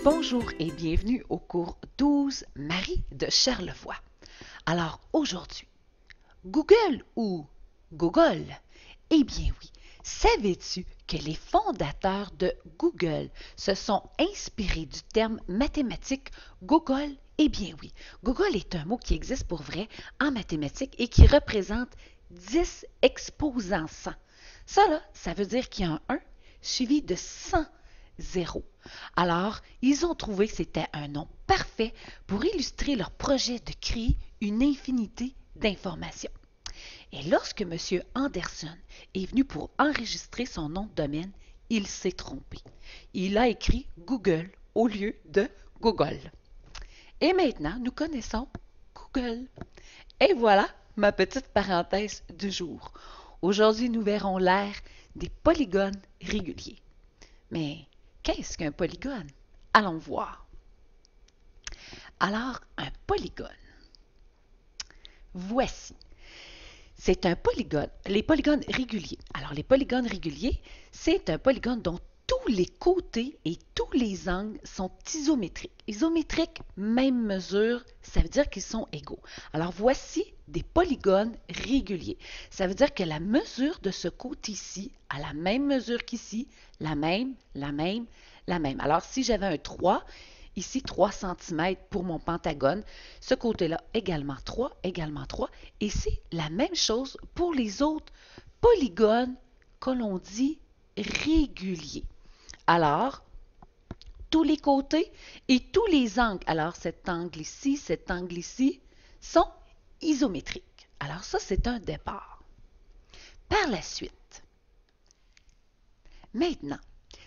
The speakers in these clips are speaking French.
Bonjour et bienvenue au cours 12 Marie de Charlevoix. Alors aujourd'hui, Google ou Google? Eh bien oui, savais-tu que les fondateurs de Google se sont inspirés du terme mathématique Google? Eh bien oui, Google est un mot qui existe pour vrai en mathématiques et qui représente 10 exposant 100. Ça, là, ça veut dire qu'il y a un 1 suivi de 100 zéros. Alors, ils ont trouvé que c'était un nom parfait pour illustrer leur projet de créer une infinité d'informations. Et lorsque M. Anderson est venu pour enregistrer son nom de domaine, il s'est trompé. Il a écrit Google au lieu de Google. Et maintenant, nous connaissons Google. Et voilà ma petite parenthèse du jour. Aujourd'hui, nous verrons l'ère des polygones réguliers. Mais qu'est-ce qu'un polygone? Allons voir. Alors, un polygone. Voici. C'est un polygone, les polygones réguliers. Alors, les polygones réguliers, c'est un polygone dont tous les côtés et tous les angles sont isométriques. Isométriques, même mesure, ça veut dire qu'ils sont égaux. Alors, voici des polygones réguliers. Ça veut dire que la mesure de ce côté-ci a la même mesure qu'ici, la même. Alors, si j'avais un 3, ici 3 cm pour mon pentagone, ce côté-là également 3, et c'est la même chose pour les autres polygones que l'on dit réguliers. Alors, tous les côtés et tous les angles, alors cet angle ici, sont isométriques. Alors ça, c'est un départ. Par la suite, maintenant,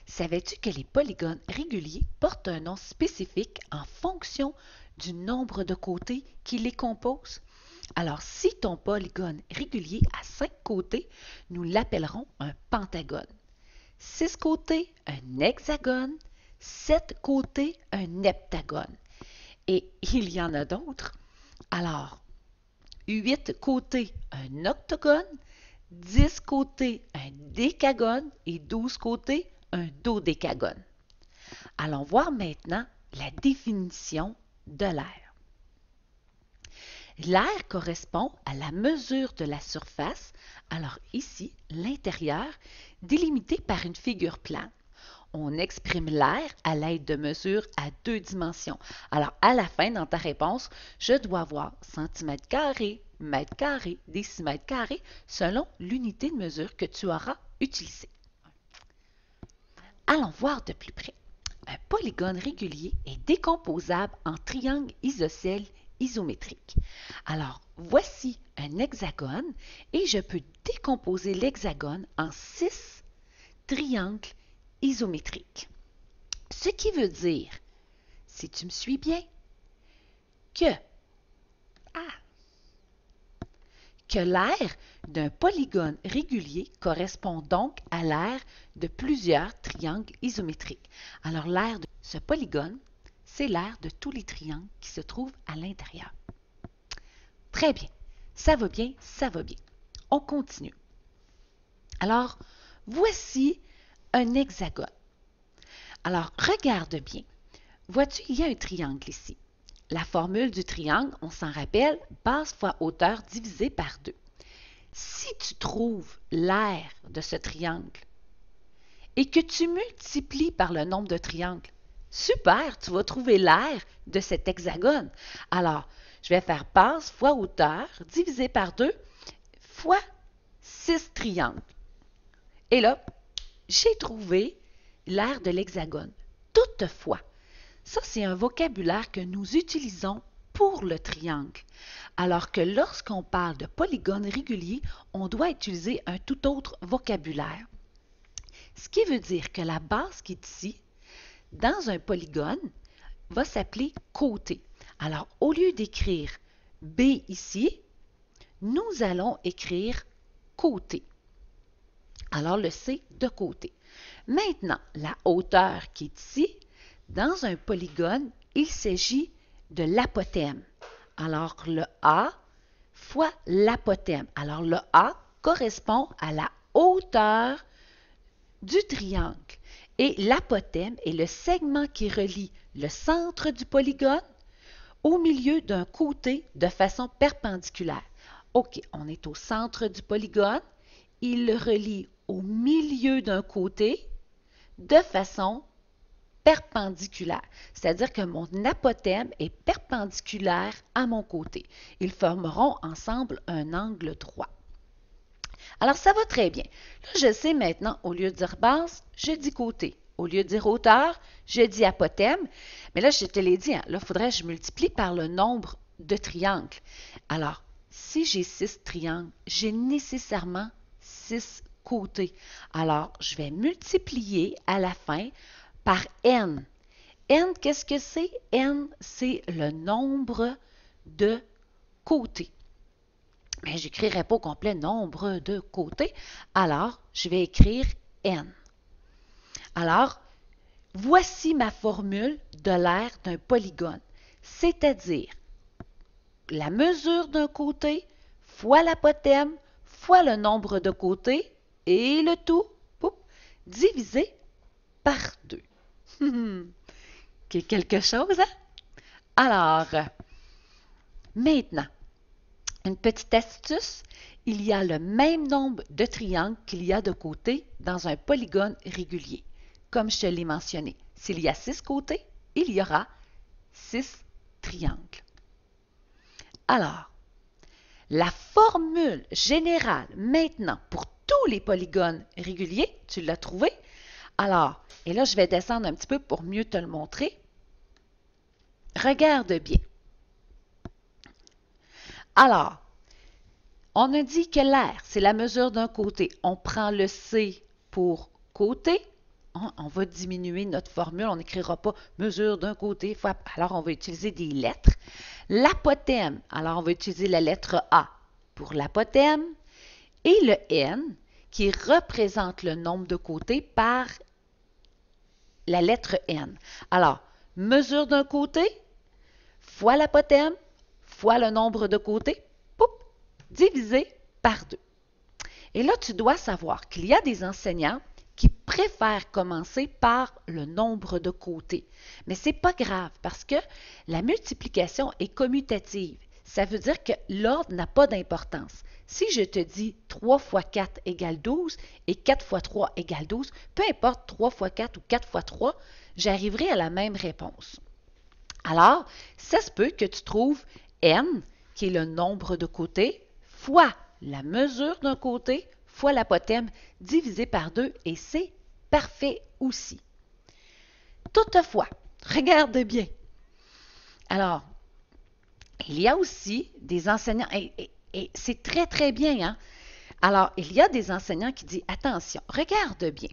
savais-tu que les polygones réguliers portent un nom spécifique en fonction du nombre de côtés qui les composent? Alors, si ton polygone régulier a 5 côtés, nous l'appellerons un pentagone. 6 côtés, un hexagone. 7 côtés, un heptagone. Et il y en a d'autres. Alors, 8 côtés, un octogone. 10 côtés, un décagone. Et 12 côtés, un dodécagone. Allons voir maintenant la définition de l'aire. L'aire correspond à la mesure de la surface, alors ici, l'intérieur, délimité par une figure plane. On exprime l'aire à l'aide de mesures à 2 dimensions. Alors, à la fin, dans ta réponse, je dois avoir centimètres carrés, mètres carrés, décimètres carrés, selon l'unité de mesure que tu auras utilisée. Allons voir de plus près. Un polygone régulier est décomposable en triangles isocèles isométriques. Alors, voici un hexagone et je peux décomposer l'hexagone en 6 triangles isométriques. Ce qui veut dire, si tu me suis bien, que l'aire d'un polygone régulier correspond donc à l'aire de plusieurs triangles isométriques. Alors, l'aire de ce polygone, c'est l'aire de tous les triangles qui se trouvent à l'intérieur. Très bien. Ça va bien, ça va bien. On continue. Alors, voici un hexagone. Alors, regarde bien. Vois-tu, il y a un triangle ici. La formule du triangle, on s'en rappelle, base fois hauteur divisé par 2. Si tu trouves l'aire de ce triangle et que tu multiplies par le nombre de triangles, super, tu vas trouver l'aire de cet hexagone. Alors, je vais faire base fois hauteur divisé par 2 fois 6 triangles. Et là, j'ai trouvé l'aire de l'hexagone. Toutefois, ça, c'est un vocabulaire que nous utilisons pour le triangle. Alors que lorsqu'on parle de polygone régulier, on doit utiliser un tout autre vocabulaire. Ce qui veut dire que la base qui est ici, dans un polygone, va s'appeler côté. Alors, au lieu d'écrire B ici, nous allons écrire côté. Alors, le C de côté. Maintenant, la hauteur qui est ici, dans un polygone, il s'agit de l'apothème. Alors, le A fois l'apothème. Alors, le A correspond à la hauteur du triangle. Et l'apothème est le segment qui relie le centre du polygone au milieu d'un côté de façon perpendiculaire. OK, on est au centre du polygone. Il le relie au milieu d'un côté de façon perpendiculaire. C'est-à-dire que mon apothème est perpendiculaire à mon côté. Ils formeront ensemble un angle droit. Alors, ça va très bien. Là, je sais maintenant, au lieu de dire base, je dis côté. Au lieu de dire hauteur, je dis apothème. Mais là, je te l'ai dit, hein, là, il faudrait que je multiplie par le nombre de triangles. Alors, si j'ai 6 triangles, j'ai nécessairement 6 côtés. Alors, je vais multiplier à la fin par n. N, qu'est-ce que c'est? N, c'est le nombre de côtés. Mais je n'écrirai pas au complet nombre de côtés. Alors, je vais écrire n. Alors, voici ma formule de l'aire d'un polygone, c'est-à-dire la mesure d'un côté fois l'apothème fois le nombre de côtés et le tout divisé par 2. Quelque chose, hein? Alors, maintenant, une petite astuce, il y a le même nombre de triangles qu'il y a de côtés dans un polygone régulier. Comme je te l'ai mentionné, s'il y a 6 côtés, il y aura 6 triangles. Alors, la formule générale maintenant pour tous les polygones réguliers, tu l'as trouvé? Alors, et là je vais descendre un petit peu pour mieux te le montrer. Regarde bien. Alors, on a dit que l'aire, c'est la mesure d'un côté. On prend le C pour côté. On va diminuer notre formule. On n'écrira pas mesure d'un côté. Alors, on va utiliser des lettres. L'apothème, alors on va utiliser la lettre A pour l'apothème. Et le N, qui représente le nombre de côtés par la lettre N. Alors, mesure d'un côté fois l'apothème fois le nombre de côtés, divisé par 2. Et là, tu dois savoir qu'il y a des enseignants qui préfèrent commencer par le nombre de côtés. Mais ce n'est pas grave parce que la multiplication est commutative. Ça veut dire que l'ordre n'a pas d'importance. Si je te dis 3 fois 4 égale 12 et 4 fois 3 égale 12, peu importe 3 fois 4 ou 4 fois 3, j'arriverai à la même réponse. Alors, ça se peut que tu trouves n, qui est le nombre de côtés, fois la mesure d'un côté, fois l'apothème, divisé par 2, et c'est parfait aussi. Toutefois, regarde bien. Alors, il y a aussi des enseignants, et c'est très, très bien, hein? Alors, il y a des enseignants qui disent, attention, regarde bien,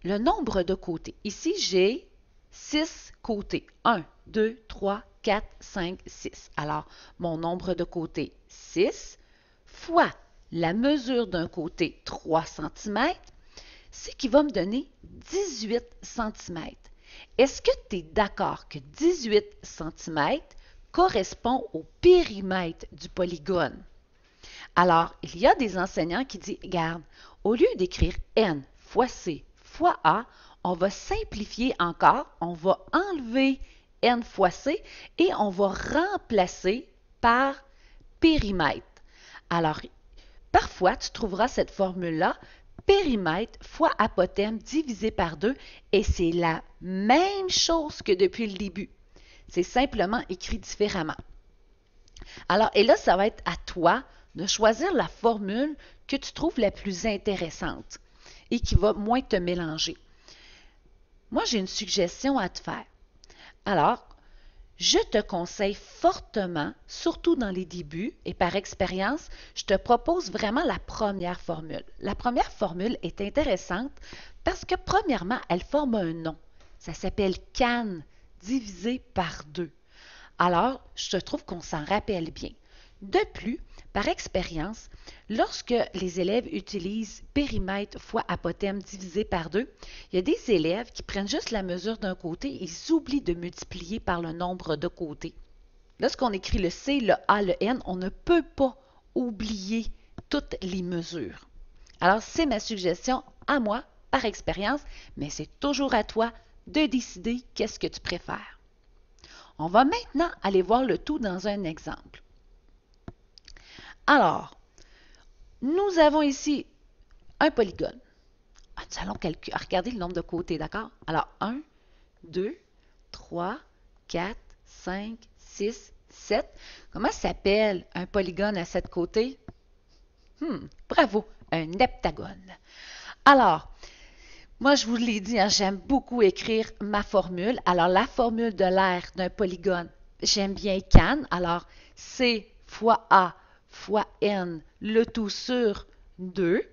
le nombre de côtés. Ici, j'ai 6 côtés. 1, 2, 3, 4, 5, 6. Alors, mon nombre de côtés, 6, fois la mesure d'un côté, 3 cm, ce qui va me donner 18 cm. Est-ce que tu es d'accord que 18 cm correspond au périmètre du polygone? Alors, il y a des enseignants qui disent, regarde, au lieu d'écrire N fois C fois A, on va simplifier encore, on va enlever N fois C et on va remplacer par périmètre. Alors, parfois, tu trouveras cette formule-là, périmètre fois apothème divisé par 2, et c'est la même chose que depuis le début. C'est simplement écrit différemment. Alors, et là, ça va être à toi de choisir la formule que tu trouves la plus intéressante et qui va moins te mélanger. Moi, j'ai une suggestion à te faire. Alors, je te conseille fortement, surtout dans les débuts et par expérience, je te propose vraiment la première formule. La première formule est intéressante parce que, premièrement, elle forme un nom. Ça s'appelle CAN divisé par 2. Alors, je trouve qu'on s'en rappelle bien. De plus, par expérience, lorsque les élèves utilisent périmètre fois apothème divisé par 2, il y a des élèves qui prennent juste la mesure d'un côté et ils oublient de multiplier par le nombre de côtés. Lorsqu'on écrit le C, le A, le N, on ne peut pas oublier toutes les mesures. Alors, c'est ma suggestion à moi par expérience, mais c'est toujours à toi de décider qu'est-ce que tu préfères. On va maintenant aller voir le tout dans un exemple. Alors, nous avons ici un polygone. Nous allons regarder le nombre de côtés, d'accord? Alors, 1, 2, 3, 4, 5, 6, 7. Comment s'appelle un polygone à 7 côtés? Bravo, un heptagone. Alors, moi, je vous l'ai dit, hein, j'aime beaucoup écrire ma formule. Alors, la formule de l'aire d'un polygone, j'aime bien CAN. Alors, C fois A fois N, le tout sur 2.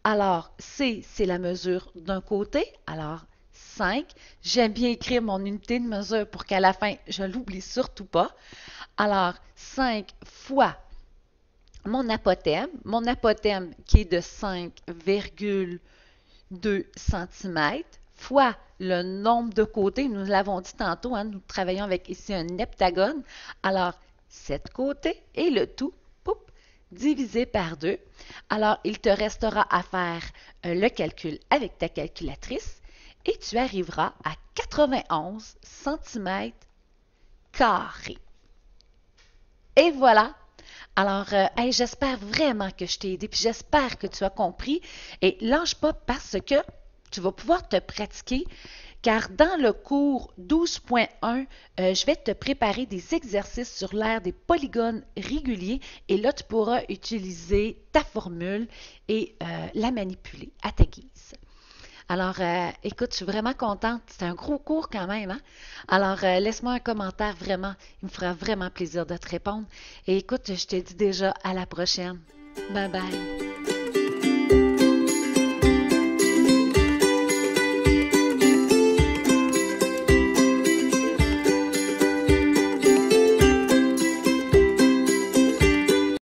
Alors, C, c'est la mesure d'un côté. Alors, 5. J'aime bien écrire mon unité de mesure pour qu'à la fin, je ne l'oublie surtout pas. Alors, 5 fois mon apothème qui est de 5,2 cm, fois le nombre de côtés, nous l'avons dit tantôt, hein, nous travaillons avec ici un heptagone. Alors, 7 côtés et le tout, divisé par 2. Alors, il te restera à faire le calcul avec ta calculatrice et tu arriveras à 91 cm². Et voilà! Alors, j'espère vraiment que je t'ai aidé, puis j'espère que tu as compris. Et lâche pas parce que tu vas pouvoir te pratiquer, car dans le cours 12.1, je vais te préparer des exercices sur l'aire des polygones réguliers et là, tu pourras utiliser ta formule et la manipuler à ta guise. Alors, écoute, je suis vraiment contente. C'est un gros cours quand même, hein? Alors, laisse-moi un commentaire, vraiment. Il me fera vraiment plaisir de te répondre. Et écoute, je te dis déjà à la prochaine. Bye bye.